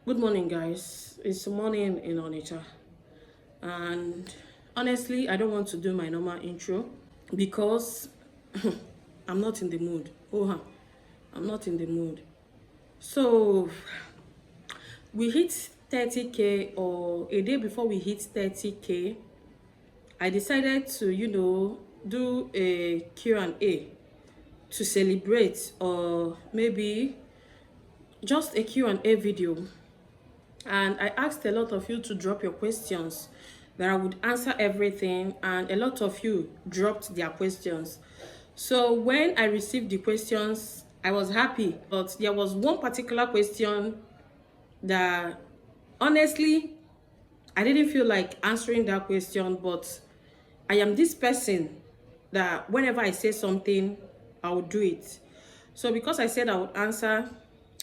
Good morning, guys. It's morning in Onitsha, and honestly, I don't want to do my normal intro because I'm not in the mood. I'm not in the mood. So we hit 30K, or a day before we hit 30K, I decided to, do a Q&A to celebrate, or maybe just a Q&A video. And I asked a lot of you to drop your questions that I would answer everything, and a lot of you dropped their questions. So when I received the questions, I was happy, but there was one particular question that honestly I didn't feel like answering that question. But I am this person that whenever I say something, I will do it. So because I said I would answer,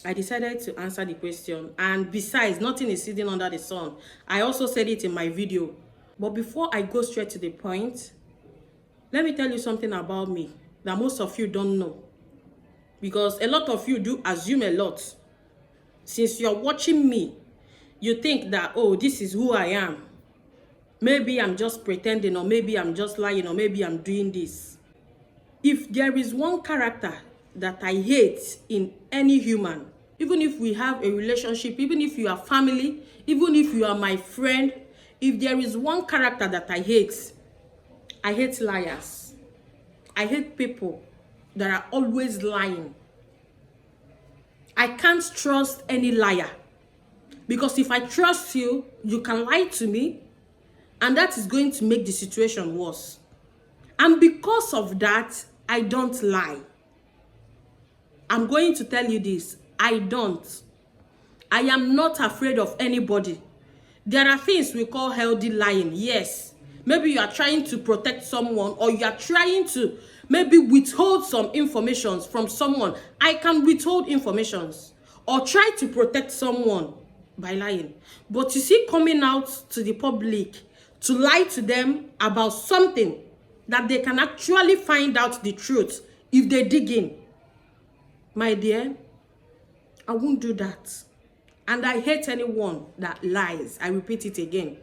I decided to answer the question. And besides, nothing is hidden under the sun. I also said it in my video. But before I go straight to the point, let me tell you something about me that most of you don't know. Because a lot of you do assume a lot. Since you're watching me, you think that, oh, this is who I am. Maybe I'm just pretending, or maybe I'm just lying, or maybe I'm doing this. If there is one character that I hate in any human, even if we have a relationship, even if you are family, even if you are my friend, if there is one character that I hate liars. I hate people that are always lying. I can't trust any liar, because if I trust you, you can lie to me, and that is going to make the situation worse. And because of that, I don't lie. I'm going to tell you this. I don't. I am not afraid of anybody. There are things we call healthy lying. Yes. Maybe you are trying to protect someone, or you are trying to maybe withhold some information from someone. I can withhold information or try to protect someone by lying. But you see, coming out to the public to lie to them about something that they can actually find out the truth if they dig in, my dear, I won't do that. And I hate anyone that lies. I repeat it again.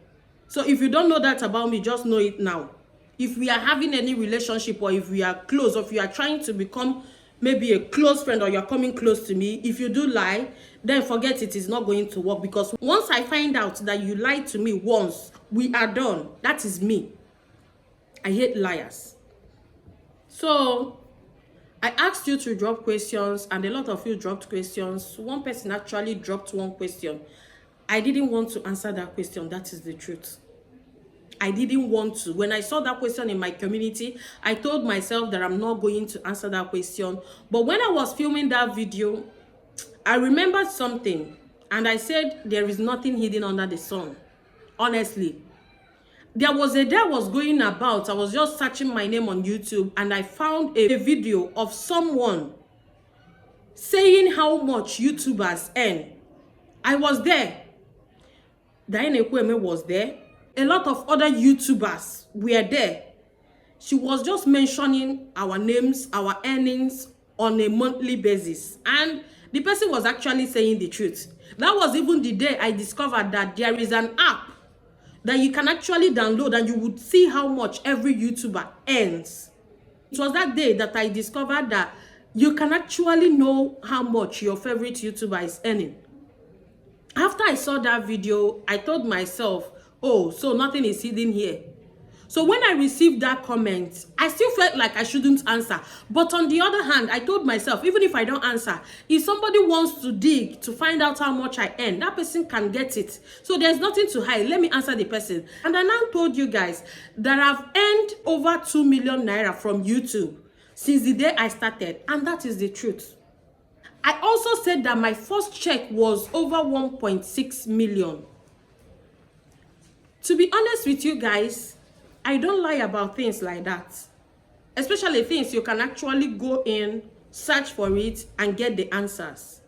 So if you don't know that about me, just know it now. If we are having any relationship, or if we are close, or if you are trying to become maybe a close friend, or you're coming close to me, if you do lie, then forget it is not going to work. Because once I find out that you lied to me once, we are done. That is me. I hate liars. So I asked you to drop questions, and a lot of you dropped questions. One person actually dropped one question. I didn't want to answer that question. That is the truth. I didn't want to. When I saw that question in my community, I told myself that I'm not going to answer that question. But when I was filming that video, I remembered something, and I said there is nothing hidden under the sun. Honestly. There was a day I was going about, I was just searching my name on YouTube, and I found a video of someone saying how much YouTubers earn. I was there. Diane Ekweme was there. A lot of other YouTubers were there. She was just mentioning our names, our earnings on a monthly basis. And the person was actually saying the truth. That was even the day I discovered that there is an app that you can actually download, and you would see how much every YouTuber earns. It was that day that I discovered that you can actually know how much your favorite YouTuber is earning. After I saw that video, I told myself, oh, so nothing is hidden here. So when I received that comment, I still felt like I shouldn't answer. But on the other hand, I told myself, even if I don't answer, if somebody wants to dig to find out how much I earn, that person can get it. So there's nothing to hide. Let me answer the person. And I now told you guys that I've earned over 2 million naira from YouTube since the day I started. And that is the truth. I also said that my first check was over 1.6 million. To be honest with you guys, I don't lie about things like that. Especially things you can actually go in, search for it, and get the answers.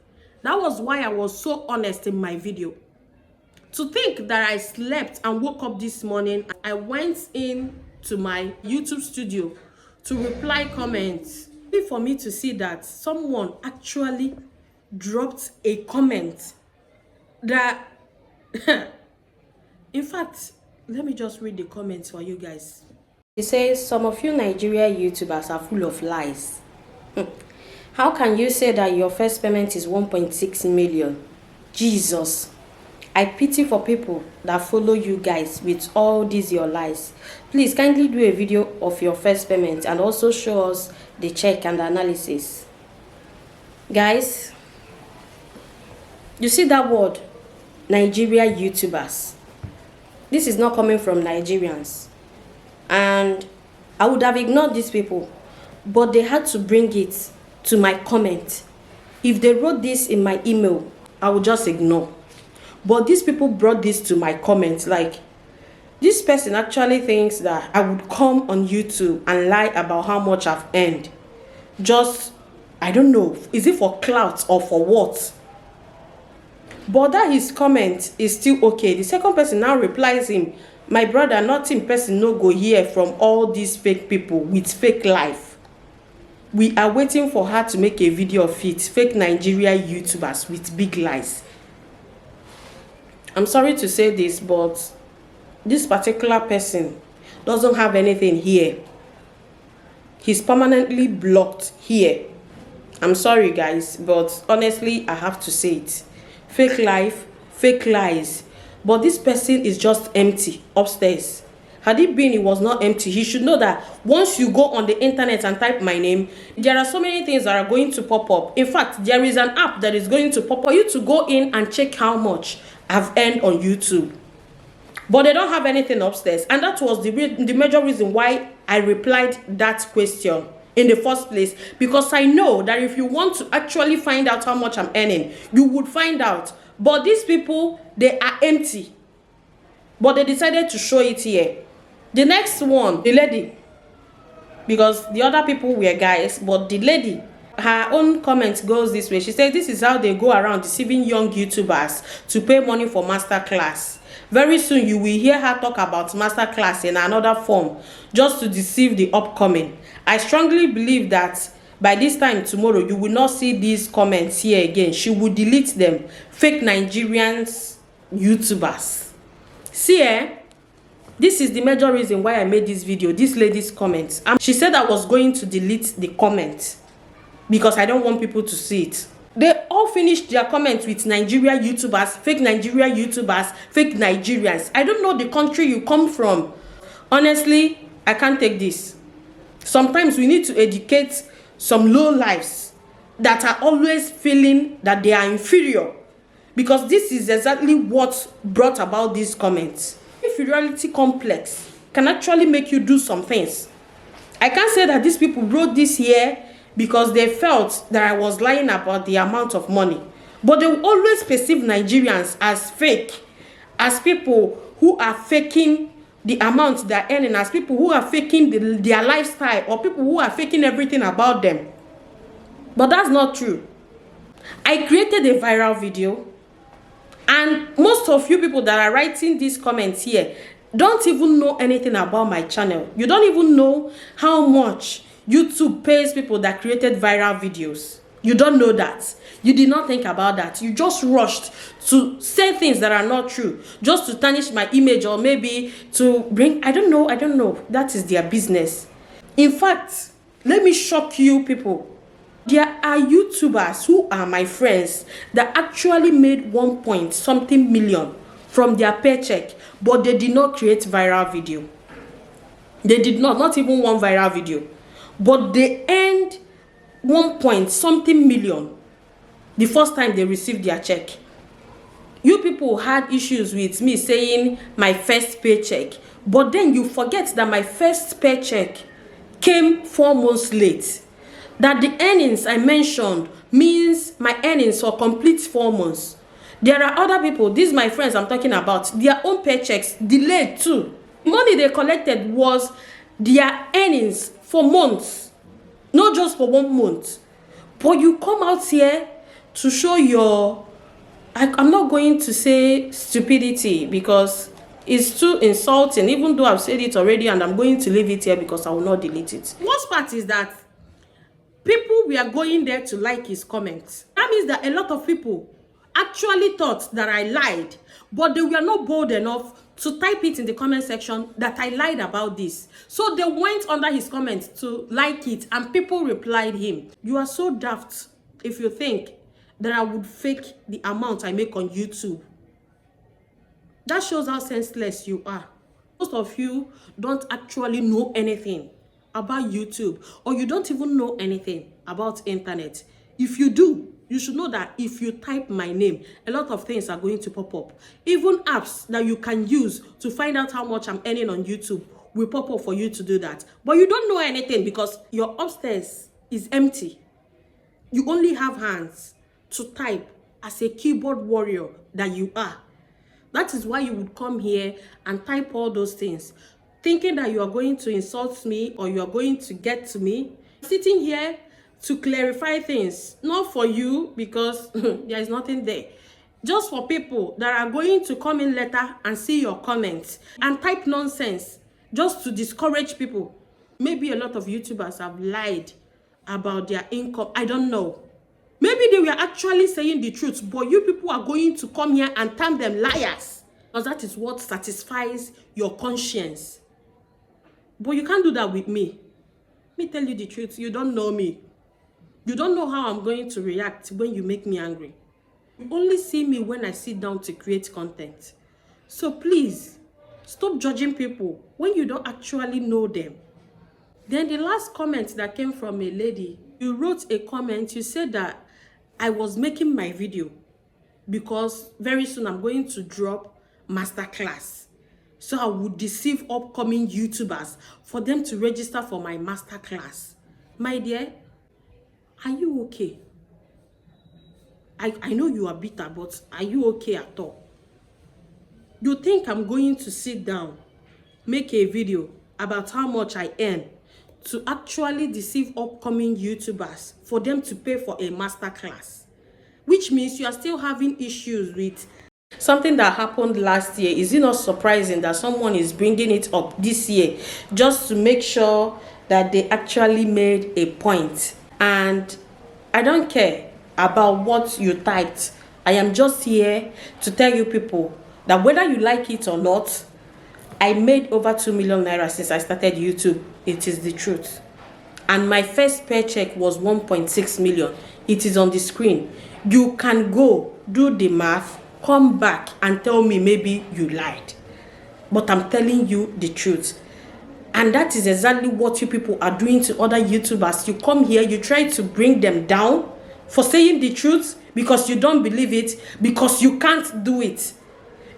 That was why I was so honest in my video. To think that I slept and woke up this morning, I went in to my YouTube studio to reply comments. For me to see that someone actually dropped a comment that in fact, let me just read the comments for you guys. It says, some of you Nigeria YouTubers are full of lies. How can you say that your first payment is 1.6 million? Jesus. I pity for people that follow you guys with all these your lies. Please kindly do a video of your first payment and also show us the check and the analysis. Guys, you see that word, Nigeria YouTubers. This is not coming from Nigerians. And I would have ignored these people, but they had to bring it to my comment. If they wrote this in my email, I would just ignore. But these people brought this to my comments. Like, this person actually thinks that I would come on YouTube and lie about how much I've earned. Just, I don't know, is it for clout or for what? But that his comment is still okay. The second person now replies him, my brother, nothing person no go hear from all these fake people with fake life. We are waiting for her to make a video of it. Fake Nigeria YouTubers with big lies. I'm sorry to say this, but this particular person doesn't have anything here. He's permanently blocked here. I'm sorry guys, but honestly, I have to say it. Fake life, fake lies. But this person is just empty upstairs. Had it been it was not empty, he should know that once you go on the internet and type my name, there are so many things that are going to pop up. In fact, there is an app that is going to pop up for you to go in and check how much I've earned on YouTube. But they don't have anything upstairs. And that was the major reason why I replied that question in the first place. Because I know that if you want to actually find out how much I'm earning, you would find out. But these people, they are empty. But they decided to show it here. The next one, the lady. Because the other people were guys, but the lady, her own comment goes this way. She said, this is how they go around deceiving young YouTubers to pay money for masterclass. Very soon you will hear her talk about masterclass in another form, just to deceive the upcoming. I strongly believe that by this time tomorrow, you will not see these comments here again. She will delete them. Fake Nigerians YouTubers. See, this is the major reason why I made this video, this lady's comments. She said I was going to delete the comment because I don't want people to see it. They all finished their comments with Nigeria YouTubers, fake Nigeria YouTubers, fake Nigerians. I don't know the country you come from. Honestly, I can't take this. Sometimes we need to educate some low lives that are always feeling that they are inferior. Because this is exactly what brought about these comments. Inferiority complex can actually make you do some things. I can't say that these people wrote this here because they felt that I was lying about the amount of money. But they will always perceive Nigerians as fake, as people who are faking the amount they're earning, as people who are faking their lifestyle, or people who are faking everything about them. But that's not true. I created a viral video, and most of you people that are writing these comments here don't even know anything about my channel. You don't even know how much YouTube pays people that created viral videos. You don't know that. You did not think about that. You just rushed to say things that are not true, just to tarnish my image, or maybe to bring, I don't know. That is their business. In fact, let me shock you people. There are YouTubers who are my friends that actually made 1 point something million from their paycheck, but they did not create viral video. They did not even one viral video. But they earned 1 point something million the first time they received their check. You people had issues with me saying my first paycheck, but then you forget that my first paycheck came 4 months late. That the earnings I mentioned means my earnings for complete 4 months. There are other people, these my friends I'm talking about, their own paychecks delayed too. Money they collected was their earnings for months, not just for 1 month. But you come out here to show your, I'm not going to say stupidity because it's too insulting, even though I've said it already, and I'm going to leave it here because I will not delete it. Worst part is that people were going there to like his comments. That means that a lot of people actually thought that I lied, but they were not bold enough to type it in the comment section that I lied about this. So they went under his comments to like it, and people replied him. You are so daft if you think that I would fake the amount I make on YouTube. That shows how senseless you are. Most of you don't actually know anything about YouTube, or you don't even know anything about internet. If you do, you should know that if you type my name, a lot of things are going to pop up. Even apps that you can use to find out how much I'm earning on YouTube will pop up for you to do that. But you don't know anything because your upstairs is empty. You only have hands to type as a keyboard warrior that you are. That is why you would come here and type all those things, thinking that you are going to insult me or you are going to get to me. Sitting here to clarify things, not for you because there is nothing there. Just for people that are going to come in later and see your comments and type nonsense just to discourage people. Maybe a lot of YouTubers have lied about their income. I don't know. Maybe they were actually saying the truth, but you people are going to come here and term them liars. Because that is what satisfies your conscience. But you can't do that with me. Let me tell you the truth. You don't know me. You don't know how I'm going to react when you make me angry. You only see me when I sit down to create content. So please, stop judging people when you don't actually know them. Then the last comment that came from a lady, you wrote a comment, you said that I was making my video because very soon I'm going to drop masterclass. So I would deceive upcoming YouTubers for them to register for my masterclass. My dear, are you okay? I know you are bitter, but are you okay at all? You think I'm going to sit down, make a video about how much I earn to actually deceive upcoming YouTubers for them to pay for a masterclass? Which means you are still having issues with something that happened last year. Is it not surprising that someone is bringing it up this year just to make sure that they actually made a point? And I don't care about what you typed. I am just here to tell you people that whether you like it or not, I made over 2 million naira since I started YouTube. It is the truth. And my first paycheck was 1.6 million. It is on the screen. You can go do the math, come back and tell me maybe you lied. But I'm telling you the truth. And that is exactly what you people are doing to other YouTubers. You come here, you try to bring them down for saying the truth because you don't believe it, because you can't do it.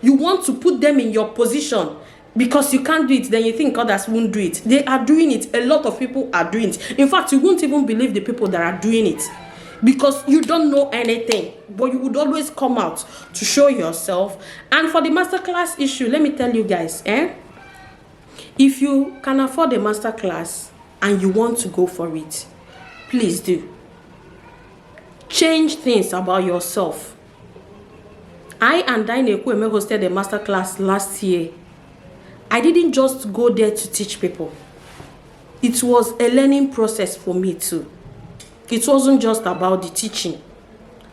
You want to put them in your position because you can't do it, then you think others won't do it. They are doing it. A lot of people are doing it. In fact, you won't even believe the people that are doing it because you don't know anything, but you would always come out to show yourself. And for the masterclass issue, let me tell you guys, if you can afford a masterclass and you want to go for it, please do. Change things about yourself. I and Dine Ekwueme hosted a masterclass last year. I didn't just go there to teach people. It was a learning process for me too. It wasn't just about the teaching.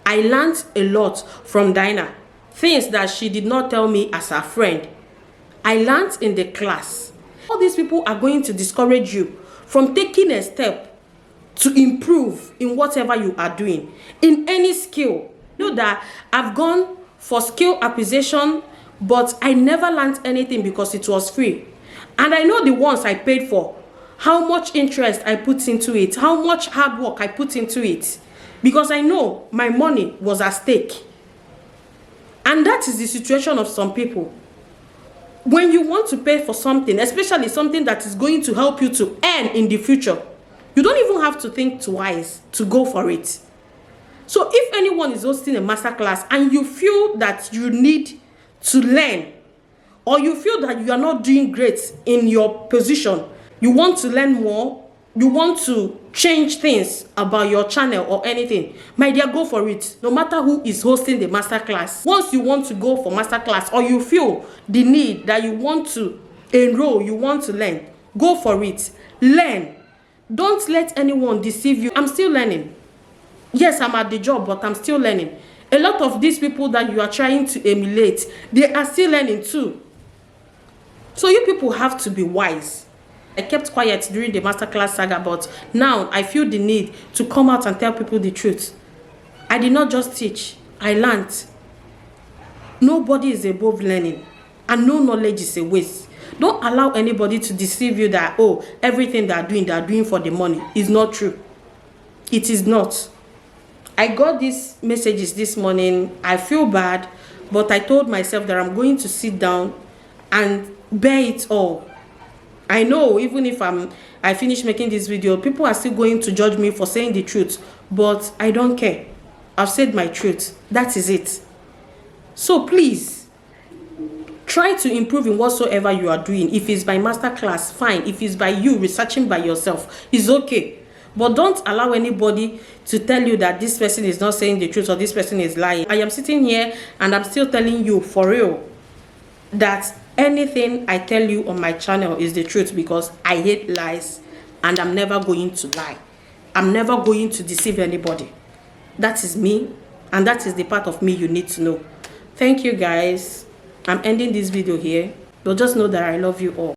I learned a lot from Dinah. Things that she did not tell me as a friend. I learned in the class. All these people are going to discourage you from taking a step to improve in whatever you are doing. In any skill. You know that I've gone for skill acquisition, but I never learned anything because it was free. And I know the ones I paid for, how much interest I put into it, how much hard work I put into it. Because I know my money was at stake. And that is the situation of some people. When you want to pay for something, especially something that is going to help you to earn in the future, you don't even have to think twice to go for it. So if anyone is hosting a masterclass and you feel that you need to learn, or you feel that you are not doing great in your position, you want to learn more, you want to change things about your channel or anything, my dear, go for it. No matter who is hosting the masterclass. Once you want to go for masterclass, or you feel the need that you want to enroll, you want to learn, go for it. Learn. Don't let anyone deceive you. I'm still learning. Yes, I'm at the job, but I'm still learning. A lot of these people that you are trying to emulate, they are still learning too. So you people have to be wise. I kept quiet during the masterclass saga, but now I feel the need to come out and tell people the truth. I did not just teach, I learned. Nobody is above learning, and no knowledge is a waste. Don't allow anybody to deceive you that, oh, everything they are doing for the money. Is not true. It is not. I got these messages this morning. I feel bad, but I told myself that I'm going to sit down and bear it all. I know even if I finish making this video, people are still going to judge me for saying the truth, but I don't care. I've said my truth. That is it. So please, try to improve in whatsoever you are doing. If it's by masterclass, fine. If it's by you researching by yourself, it's okay. But don't allow anybody to tell you that this person is not saying the truth or this person is lying. I am sitting here and I'm still telling you for real that anything I tell you on my channel is the truth, because I hate lies and I'm never going to lie. I'm never going to deceive anybody. That is me, and that is the part of me you need to know. Thank you guys. I'm ending this video here, but just know that I love you all.